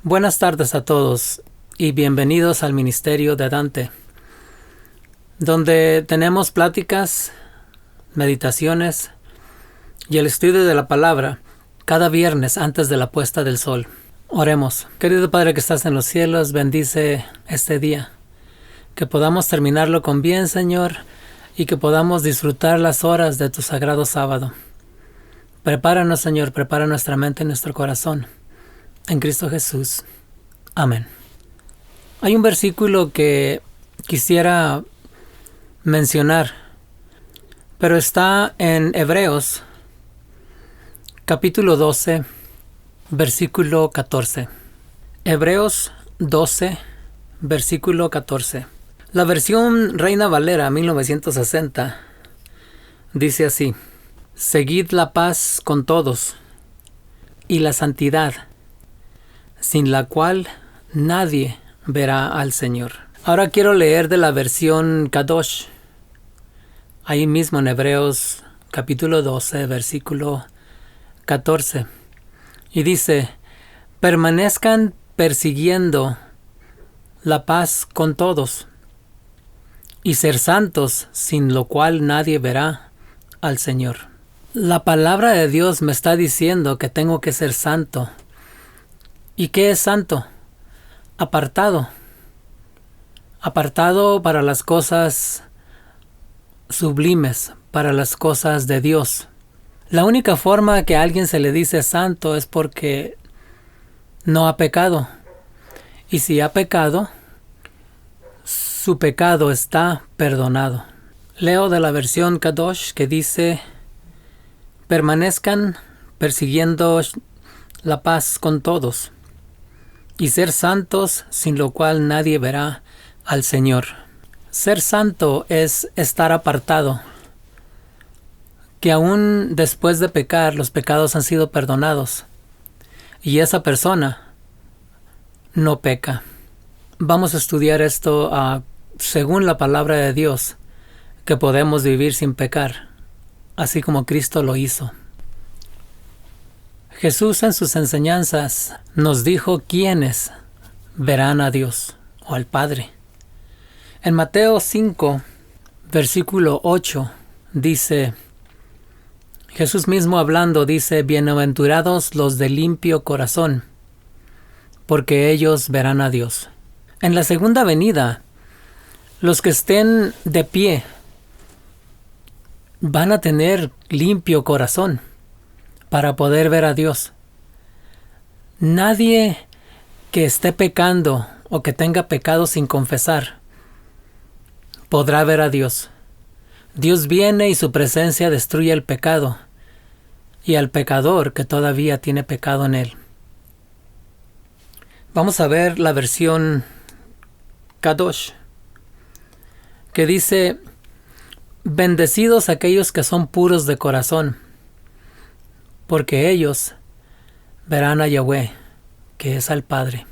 Buenas tardes a todos y bienvenidos al Ministerio de Dante, donde tenemos pláticas, meditaciones y el estudio de la palabra cada viernes antes de la puesta del sol. Oremos. Querido Padre que estás en los cielos, bendice este día, que podamos terminarlo con bien, Señor, y que podamos disfrutar las horas de tu sagrado sábado. Prepáranos, Señor, prepara nuestra mente y nuestro corazón. En Cristo Jesús. Amén. Hay un versículo que quisiera mencionar, pero está en Hebreos, capítulo 12, versículo 14. Hebreos 12, versículo 14. La versión Reina Valera 1960 dice así: Seguid la paz con todos y la santidad, sin la cual nadie verá al Señor. Ahora quiero leer de la versión Kadosh, ahí mismo en Hebreos capítulo 12, versículo 14. Y dice: permanezcan persiguiendo la paz con todos y ser santos, sin lo cual nadie verá al Señor. La palabra de Dios me está diciendo que tengo que ser santo. ¿Y qué es santo? Apartado. Apartado para las cosas sublimes, para las cosas de Dios. La única forma que a alguien se le dice santo es porque no ha pecado. Y si ha pecado, su pecado está perdonado. Leo de la versión Kadosh que dice: permanezcan persiguiendo la paz con todos y ser santos, sin lo cual nadie verá al Señor. Ser santo es estar apartado, que aún después de pecar, los pecados han sido perdonados, y esa persona no peca. Vamos a estudiar esto según la palabra de Dios, que podemos vivir sin pecar, así como Cristo lo hizo. Jesús en sus enseñanzas nos dijo quiénes verán a Dios o al Padre. En Mateo 5, versículo 8, dice, Jesús mismo hablando dice: bienaventurados los de limpio corazón, porque ellos verán a Dios. En la segunda venida, los que estén de pie van a tener limpio corazón para poder ver a Dios. Nadie que esté pecando o que tenga pecado sin confesar podrá ver a Dios. Dios viene y su presencia destruye el pecado y al pecador que todavía tiene pecado en él. Vamos a ver la versión Kadosh, que dice: bendecidos aquellos que son puros de corazón, porque ellos verán a Yahweh, que es al Padre.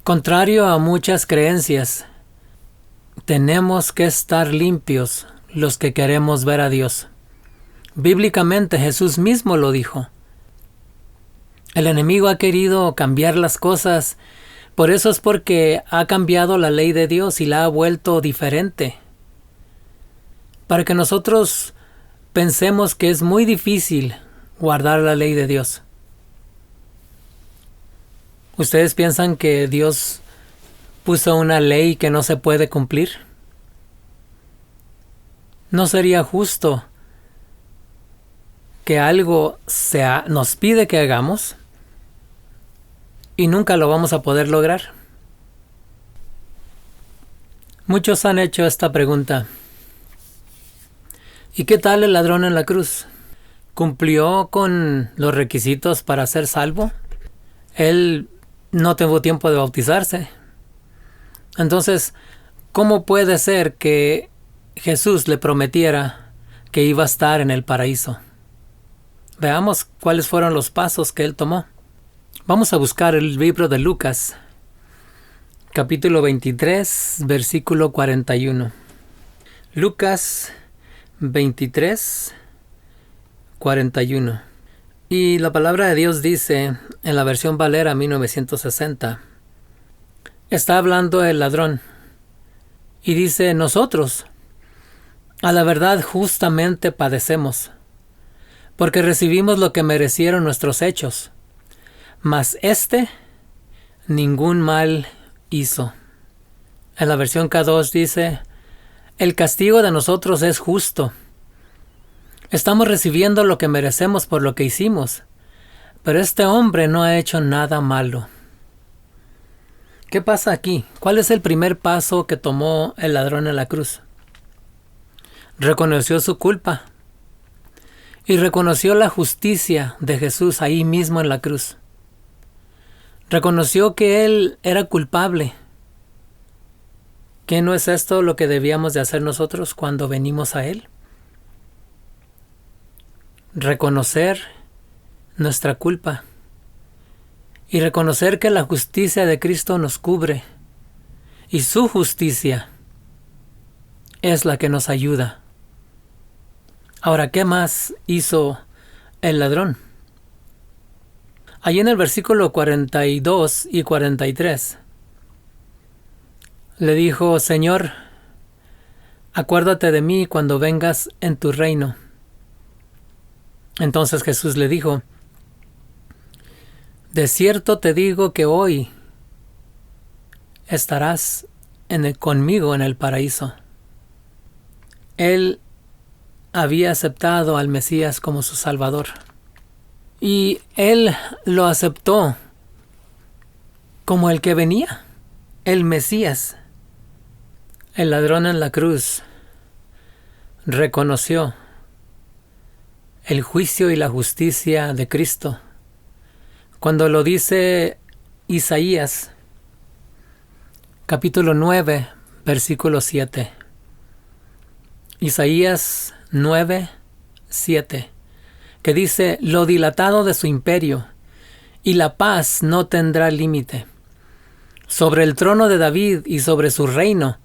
Contrario a muchas creencias, tenemos que estar limpios los que queremos ver a Dios. Bíblicamente Jesús mismo lo dijo. El enemigo ha querido cambiar las cosas, por eso es porque ha cambiado la ley de Dios y la ha vuelto diferente, para que nosotros pensemos que es muy difícil guardar la ley de Dios. ¿Ustedes piensan que Dios puso una ley que no se puede cumplir? ¿No sería justo que algo nos pide que hagamos y nunca lo vamos a poder lograr? Muchos han hecho esta pregunta: ¿y qué tal el ladrón en la cruz? ¿Cumplió con los requisitos para ser salvo? Él no tuvo tiempo de bautizarse. Entonces, ¿cómo puede ser que Jesús le prometiera que iba a estar en el paraíso? Veamos cuáles fueron los pasos que él tomó. Vamos a buscar el libro de Lucas, capítulo 23, versículo 41. Lucas 23, 41. Y la palabra de Dios dice, en la versión Valera 1960, está hablando el ladrón, y dice: nosotros, a la verdad, justamente padecemos, porque recibimos lo que merecieron nuestros hechos, mas ningún mal hizo. En la versión K2 dice: el castigo de nosotros es justo. Estamos recibiendo lo que merecemos por lo que hicimos, pero este hombre no ha hecho nada malo. ¿Qué pasa aquí? ¿Cuál es el primer paso que tomó el ladrón en la cruz? Reconoció su culpa y reconoció la justicia de Jesús ahí mismo en la cruz. Reconoció que él era culpable. ¿Qué no es esto lo que debíamos de hacer nosotros cuando venimos a Él? Reconocer nuestra culpa y reconocer que la justicia de Cristo nos cubre y su justicia es la que nos ayuda. Ahora, ¿qué más hizo el ladrón? Allí en el versículo 42 y 43 le dijo: Señor, acuérdate de mí cuando vengas en tu reino. Entonces Jesús le dijo: de cierto te digo que hoy estarás conmigo en el paraíso. Él había aceptado al Mesías como su Salvador. Y él lo aceptó como el que venía, el Mesías. El ladrón en la cruz reconoció el juicio y la justicia de Cristo. Cuando lo dice Isaías, capítulo 9, versículo 7. Isaías 9, 7, que dice: lo dilatado de su imperio y la paz no tendrá límite, sobre el trono de David y sobre su reino,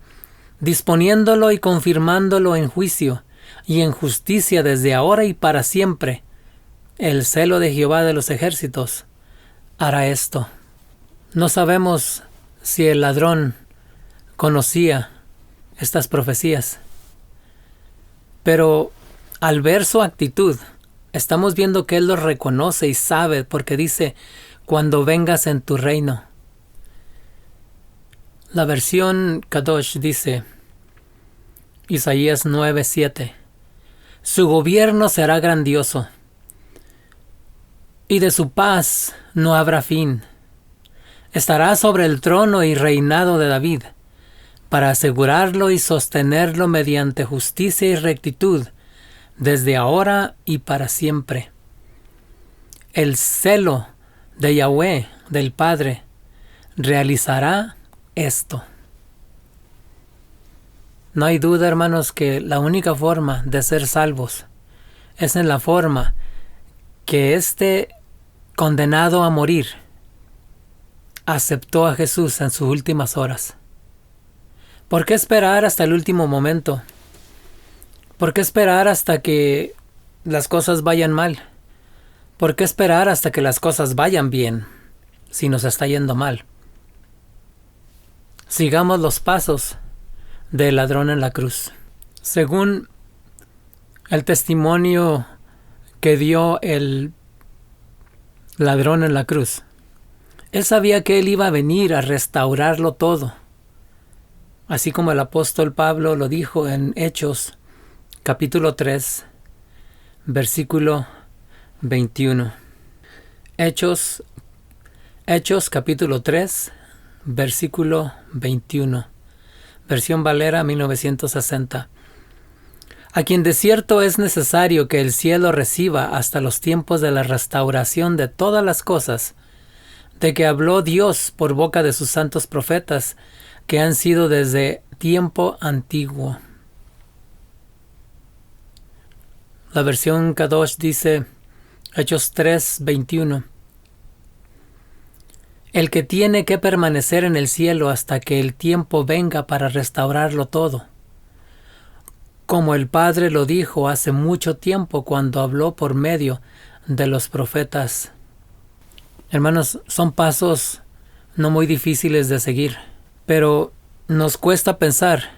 disponiéndolo y confirmándolo en juicio y en justicia desde ahora y para siempre. El celo de Jehová de los ejércitos hará esto. No sabemos si el ladrón conocía estas profecías, pero al ver su actitud, estamos viendo que él lo reconoce y sabe, porque dice: cuando vengas en tu reino. La versión Kadosh dice, Isaías 9:7, su gobierno será grandioso, y de su paz no habrá fin. Estará sobre el trono y reinado de David, para asegurarlo y sostenerlo mediante justicia y rectitud, desde ahora y para siempre. El celo de Yahweh, del Padre, realizará esto. No hay duda, hermanos, que la única forma de ser salvos es en la forma que este condenado a morir aceptó a Jesús en sus últimas horas. ¿Por qué esperar hasta el último momento? ¿Por qué esperar hasta que las cosas vayan mal? ¿Por qué esperar hasta que las cosas vayan bien si nos está yendo mal? Sigamos los pasos del ladrón en la cruz. Según el testimonio que dio el ladrón en la cruz, él sabía que él iba a venir a restaurarlo todo, así como el apóstol Pablo lo dijo en Hechos capítulo 3, versículo 21. Hechos capítulo 3, versículo 21. Versión Valera 1960. A quien de cierto es necesario que el cielo reciba hasta los tiempos de la restauración de todas las cosas, de que habló Dios por boca de sus santos profetas, que han sido desde tiempo antiguo. La versión Kadosh dice, Hechos 3, 21. El que tiene que permanecer en el cielo hasta que el tiempo venga para restaurarlo todo, como el Padre lo dijo hace mucho tiempo cuando habló por medio de los profetas. Hermanos, son pasos no muy difíciles de seguir, pero nos cuesta pensar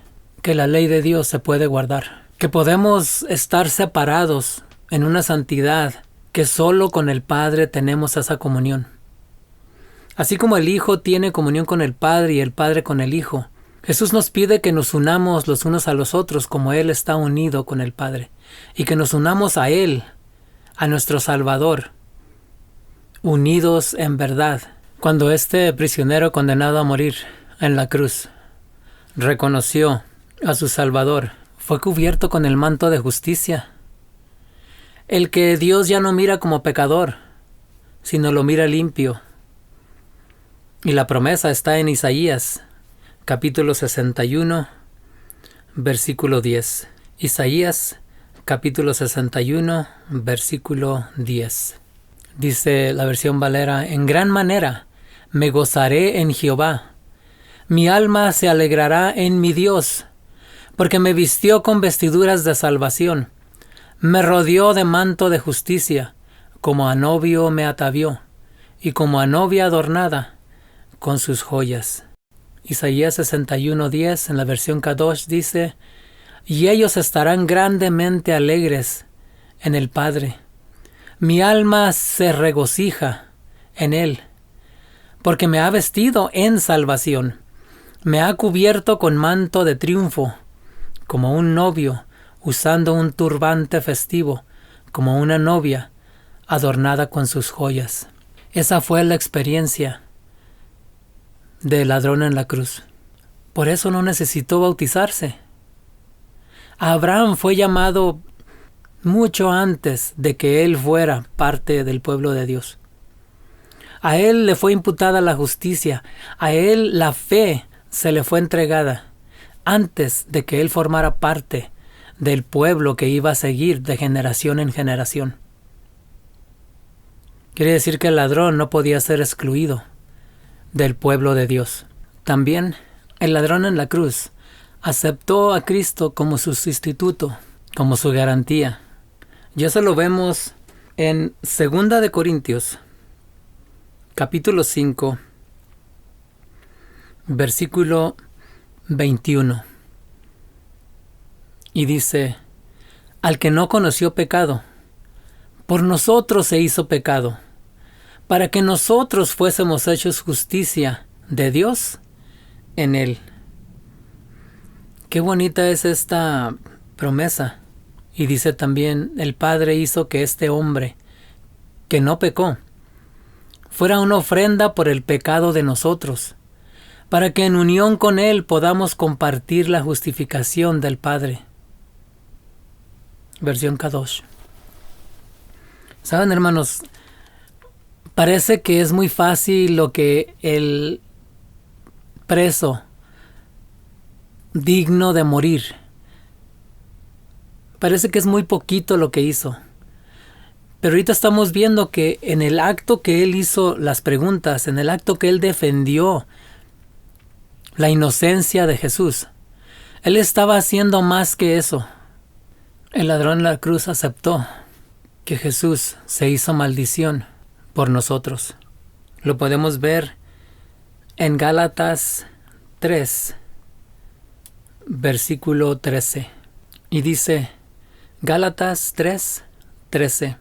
que la ley de Dios se puede guardar, que podemos estar separados en una santidad, que solo con el Padre tenemos esa comunión. Así como el Hijo tiene comunión con el Padre y el Padre con el Hijo, Jesús nos pide que nos unamos los unos a los otros como Él está unido con el Padre, y que nos unamos a Él, a nuestro Salvador, unidos en verdad. Cuando este prisionero condenado a morir en la cruz reconoció a su Salvador, fue cubierto con el manto de justicia, el que Dios ya no mira como pecador, sino lo mira limpio. Y la promesa está en Isaías, capítulo 61, versículo 10. Isaías, capítulo 61, versículo 10. Dice la versión Valera: en gran manera me gozaré en Jehová. Mi alma se alegrará en mi Dios, porque me vistió con vestiduras de salvación. Me rodeó de manto de justicia, como a novio me atavió, y como a novia adornada con sus joyas. Isaías 61:10 en la versión Kadosh dice: y ellos estarán grandemente alegres en el Padre. Mi alma se regocija en Él, porque me ha vestido en salvación. Me ha cubierto con manto de triunfo, como un novio usando un turbante festivo, como una novia adornada con sus joyas. Esa fue la experiencia del ladrón en la cruz. Por eso no necesitó bautizarse. Abraham fue llamado mucho antes de que él fuera parte del pueblo de Dios. A él le fue imputada la justicia, a él la fe se le fue entregada antes de que él formara parte del pueblo que iba a seguir de generación en generación. Quiere decir que el ladrón no podía ser excluido del pueblo de Dios. También el ladrón en la cruz aceptó a Cristo como su sustituto, como su garantía. Y eso lo vemos en 2 de Corintios, capítulo 5, versículo 21. Y dice: al que no conoció pecado, por nosotros se hizo pecado, para que nosotros fuésemos hechos justicia de Dios en él. Qué bonita es esta promesa. Y dice también: el Padre hizo que este hombre, que no pecó, fuera una ofrenda por el pecado de nosotros, para que en unión con Él podamos compartir la justificación del Padre. Versión Kadosh. Saben, hermanos, parece que es muy fácil lo que el preso digno de morir, parece que es muy poquito lo que hizo. Pero ahorita estamos viendo que en el acto que él hizo las preguntas, en el acto que él defendió la inocencia de Jesús, él estaba haciendo más que eso. El ladrón en la cruz aceptó que Jesús se hizo maldición por nosotros. Lo podemos ver en Gálatas 3, versículo 13. Y dice, Gálatas 3, 13.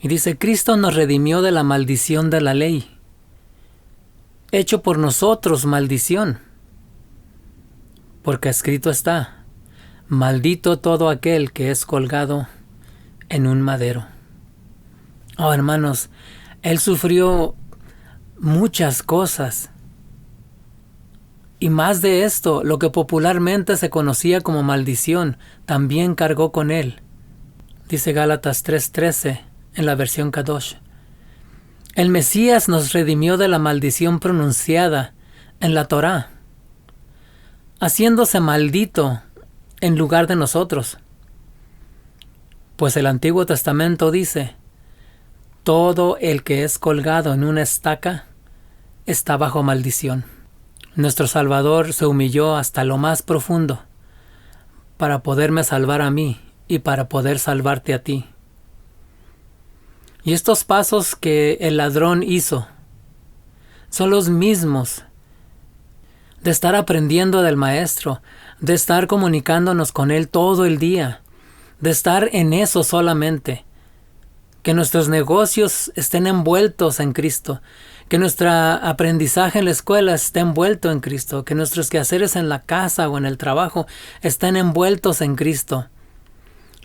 Y dice: Cristo nos redimió de la maldición de la ley, hecho por nosotros maldición, porque escrito está: maldito todo aquel que es colgado en un madero. Oh, hermanos, Él sufrió muchas cosas. Y más de esto, lo que popularmente se conocía como maldición, también cargó con Él. Dice Gálatas 3:13 en la versión Kadosh. El Mesías nos redimió de la maldición pronunciada en la Torá, haciéndose maldito en lugar de nosotros. Pues el Antiguo Testamento dice: todo el que es colgado en una estaca está bajo maldición. Nuestro Salvador se humilló hasta lo más profundo para poderme salvar a mí y para poder salvarte a ti. Y estos pasos que el ladrón hizo son los mismos de estar aprendiendo del Maestro, de estar comunicándonos con Él todo el día, de estar en eso solamente. Que nuestros negocios estén envueltos en Cristo, que nuestro aprendizaje en la escuela esté envuelto en Cristo, que nuestros quehaceres en la casa o en el trabajo estén envueltos en Cristo.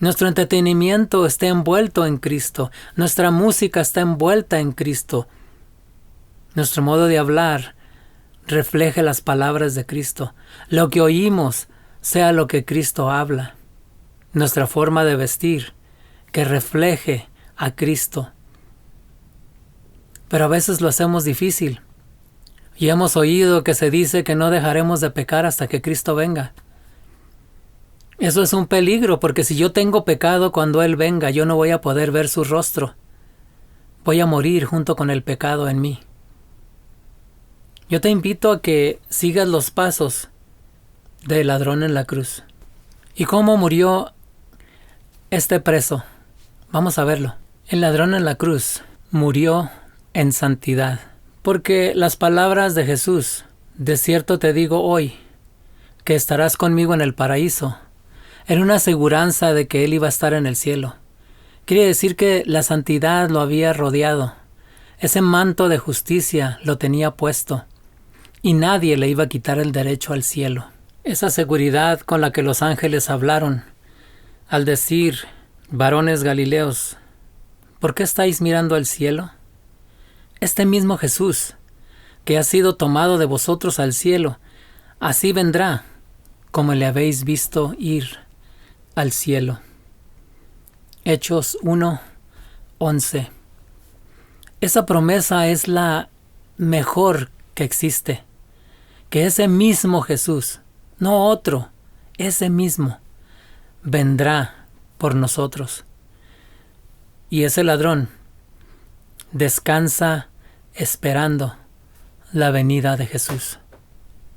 Nuestro entretenimiento esté envuelto en Cristo, nuestra música está envuelta en Cristo. Nuestro modo de hablar refleje las palabras de Cristo. Lo que oímos sea lo que Cristo habla. Nuestra forma de vestir que refleje a Cristo. Pero a veces lo hacemos difícil. Y hemos oído que se dice que no dejaremos de pecar hasta que Cristo venga. Eso es un peligro, porque si yo tengo pecado cuando Él venga, yo no voy a poder ver su rostro. Voy a morir junto con el pecado en mí. Yo te invito a que sigas los pasos del ladrón en la cruz. ¿Y cómo murió este preso? Vamos a verlo. El ladrón en la cruz murió en santidad. Porque las palabras de Jesús, de cierto te digo hoy, que estarás conmigo en el paraíso, era una aseguranza de que Él iba a estar en el cielo. Quiere decir que la santidad lo había rodeado. Ese manto de justicia lo tenía puesto. Y nadie le iba a quitar el derecho al cielo. Esa seguridad con la que los ángeles hablaron, al decir, varones Galileos, ¿por qué estáis mirando al cielo? Este mismo Jesús, que ha sido tomado de vosotros al cielo, así vendrá, como le habéis visto ir al cielo. Hechos 1:11. Esa promesa es la mejor que existe. Que ese mismo Jesús, no otro, ese mismo, vendrá por nosotros. Y ese ladrón descansa esperando la venida de Jesús.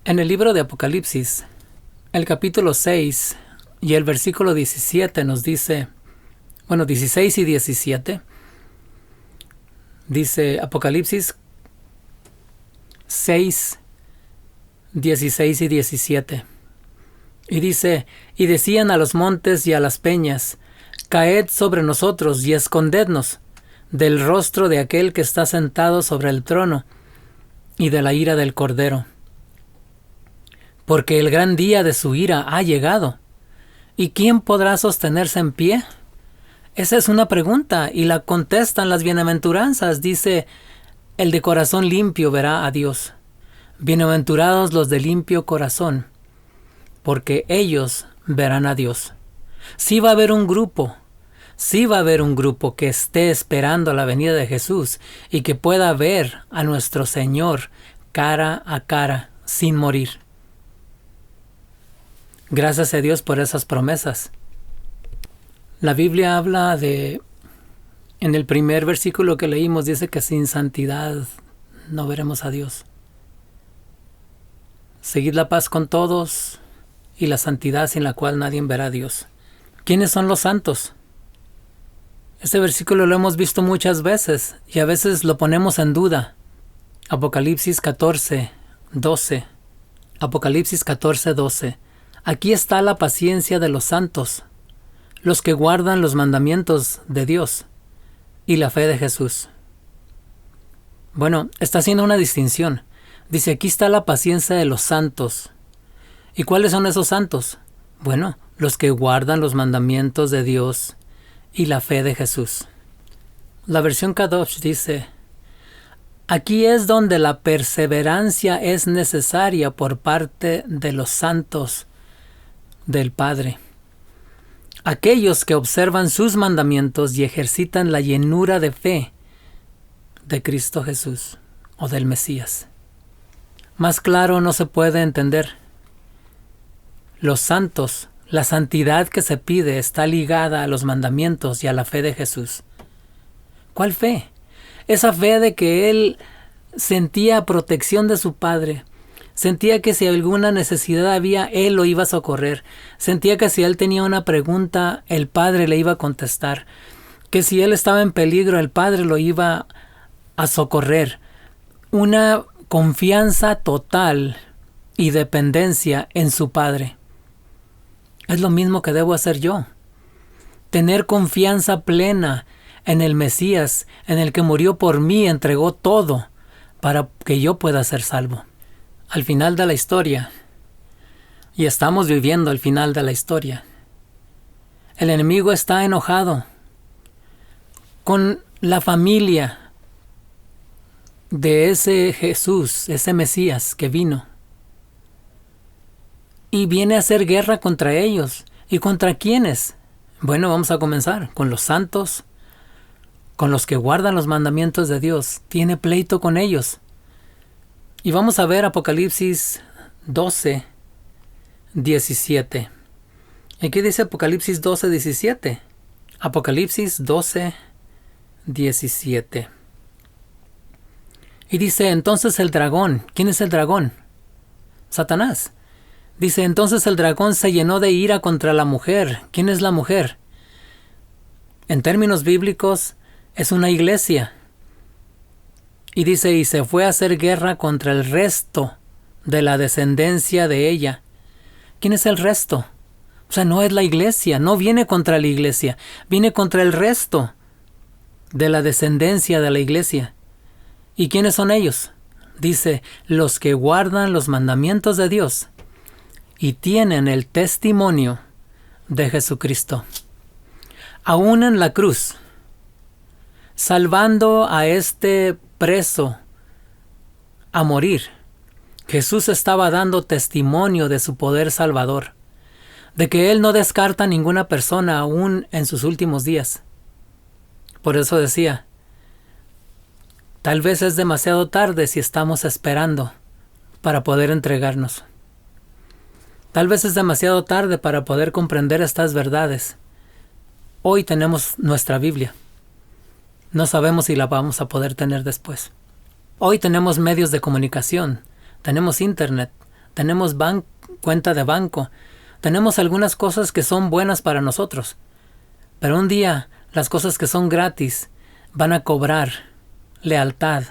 En el libro de Apocalipsis, el capítulo 6 y el versículo 17 nos dice, 16 y 17, dice Apocalipsis 6, 16 y 17. Y dice, y decían a los montes y a las peñas, caed sobre nosotros y escondednos del rostro de aquel que está sentado sobre el trono y de la ira del Cordero. Porque el gran día de su ira ha llegado. ¿Y quién podrá sostenerse en pie? Esa es una pregunta y la contestan las bienaventuranzas. Dice, el de corazón limpio verá a Dios. Bienaventurados los de limpio corazón, porque ellos verán a Dios. Sí va a haber un grupo que esté esperando la venida de Jesús y que pueda ver a nuestro Señor cara a cara, sin morir. Gracias a Dios por esas promesas. La Biblia habla en el primer versículo que leímos, dice que sin santidad no veremos a Dios. Seguid la paz con todos y la santidad sin la cual nadie verá a Dios. ¿Quiénes son los santos? Este versículo lo hemos visto muchas veces y a veces lo ponemos en duda. Apocalipsis 14:12. Apocalipsis 14:12. Aquí está la paciencia de los santos, los que guardan los mandamientos de Dios y la fe de Jesús. Bueno, está haciendo una distinción. Dice, aquí está la paciencia de los santos. ¿Y cuáles son esos santos? Bueno, los que guardan los mandamientos de Dios y la fe de Jesús. La versión Kadosh dice, aquí es donde la perseverancia es necesaria por parte de los santos del Padre. Aquellos que observan sus mandamientos y ejercitan la llenura de fe de Cristo Jesús o del Mesías. Más claro no se puede entender. Los santos, la santidad que se pide está ligada a los mandamientos y a la fe de Jesús. ¿Cuál fe? Esa fe de que Él sentía protección de su Padre. Sentía que si alguna necesidad había, Él lo iba a socorrer. Sentía que si Él tenía una pregunta, el Padre le iba a contestar. que si él estaba en peligro, el Padre lo iba a socorrer. Una confianza total y dependencia en su Padre. Es lo mismo que debo hacer yo. Tener confianza plena en el Mesías, en el que murió por mí, entregó todo para que yo pueda ser salvo. Al final de la historia, y estamos viviendo el final de la historia, el enemigo está enojado con la familia de ese Jesús, ese Mesías que vino. Y viene a hacer guerra contra ellos. ¿Y contra quiénes? Bueno, vamos a comenzar con los santos, con los que guardan los mandamientos de Dios. Tiene pleito con ellos. Y vamos a ver Apocalipsis 12, 17. ¿Y qué dice Apocalipsis 12, 17? Apocalipsis 12, 17. Y dice, entonces el dragón. ¿Quién es el dragón? Satanás. Dice, entonces el dragón se llenó de ira contra la mujer. ¿Quién es la mujer? En términos bíblicos, es una iglesia. Y dice, y se fue a hacer guerra contra el resto de la descendencia de ella. ¿Quién es el resto? O sea, no es la iglesia, no viene contra la iglesia, viene contra el resto de la descendencia de la iglesia. ¿Y quiénes son ellos? Dice, los que guardan los mandamientos de Dios y tienen el testimonio de Jesucristo. Aún en la cruz, salvando a este preso a morir, Jesús estaba dando testimonio de su poder salvador, de que Él no descarta a ninguna persona aún en sus últimos días. Por eso decía, tal vez es demasiado tarde si estamos esperando para poder entregarnos. Tal vez es demasiado tarde para poder comprender estas verdades. Hoy tenemos nuestra Biblia. No sabemos si la vamos a poder tener después. Hoy tenemos medios de comunicación, tenemos internet, tenemos cuenta de banco, tenemos algunas cosas que son buenas para nosotros. Pero un día las cosas que son gratis van a cobrar lealtad.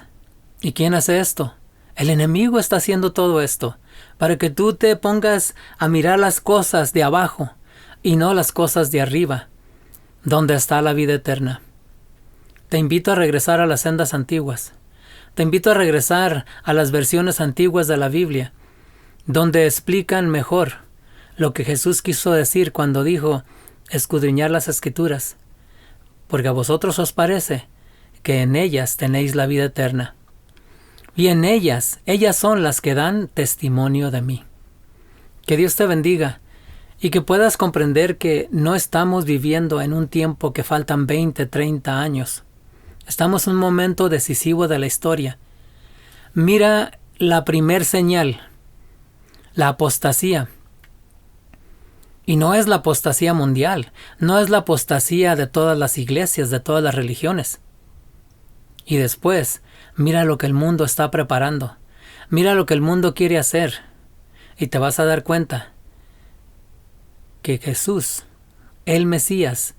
¿Y quién hace esto? El enemigo está haciendo todo esto para que tú te pongas a mirar las cosas de abajo y no las cosas de arriba, donde está la vida eterna. Te invito a regresar a las sendas antiguas. Te invito a regresar a las versiones antiguas de la Biblia, donde explican mejor lo que Jesús quiso decir cuando dijo escudriñar las Escrituras, porque a vosotros os parece que en ellas tenéis la vida eterna. Y en ellas son las que dan testimonio de mí. Que Dios te bendiga y que puedas comprender que no estamos viviendo en un tiempo que faltan 20, 30 años. Estamos en un momento decisivo de la historia. Mira la primer señal, la apostasía. Y no es la apostasía mundial, no es la apostasía de todas las iglesias, de todas las religiones. Y después, mira lo que el mundo está preparando. Mira lo que el mundo quiere hacer. Y te vas a dar cuenta que Jesús, el Mesías,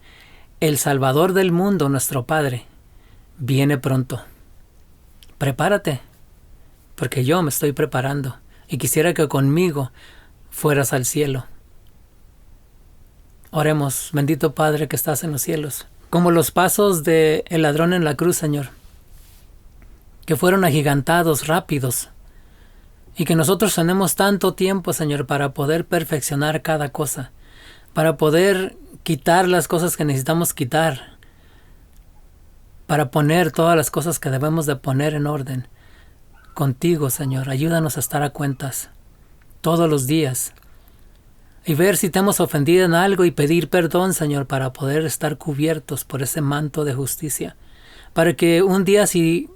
el Salvador del mundo, nuestro Padre, viene pronto. Prepárate, porque yo me estoy preparando y quisiera que conmigo fueras al cielo. Oremos, bendito Padre que estás en los cielos, como los pasos del ladrón en la cruz, Señor, que fueron agigantados, rápidos, y que nosotros tenemos tanto tiempo, Señor, para poder perfeccionar cada cosa, para poder quitar las cosas que necesitamos quitar, para poner todas las cosas que debemos de poner en orden. Contigo, Señor, ayúdanos a estar a cuentas todos los días y ver si te hemos ofendido en algo y pedir perdón, Señor, para poder estar cubiertos por ese manto de justicia, para que un día si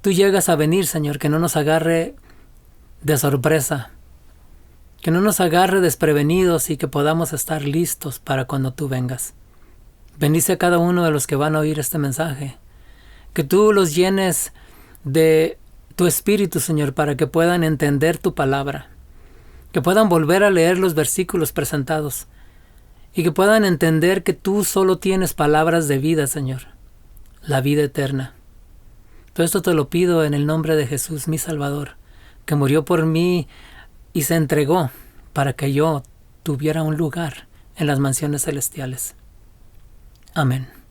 tú llegas a venir, Señor, que no nos agarre de sorpresa, que no nos agarre desprevenidos y que podamos estar listos para cuando tú vengas. Bendice a cada uno de los que van a oír este mensaje, que tú los llenes de tu espíritu, Señor, para que puedan entender tu palabra, que puedan volver a leer los versículos presentados y que puedan entender que tú solo tienes palabras de vida, Señor, la vida eterna. Todo esto te lo pido en el nombre de Jesús, mi Salvador, que murió por mí y se entregó para que yo tuviera un lugar en las mansiones celestiales. Amén.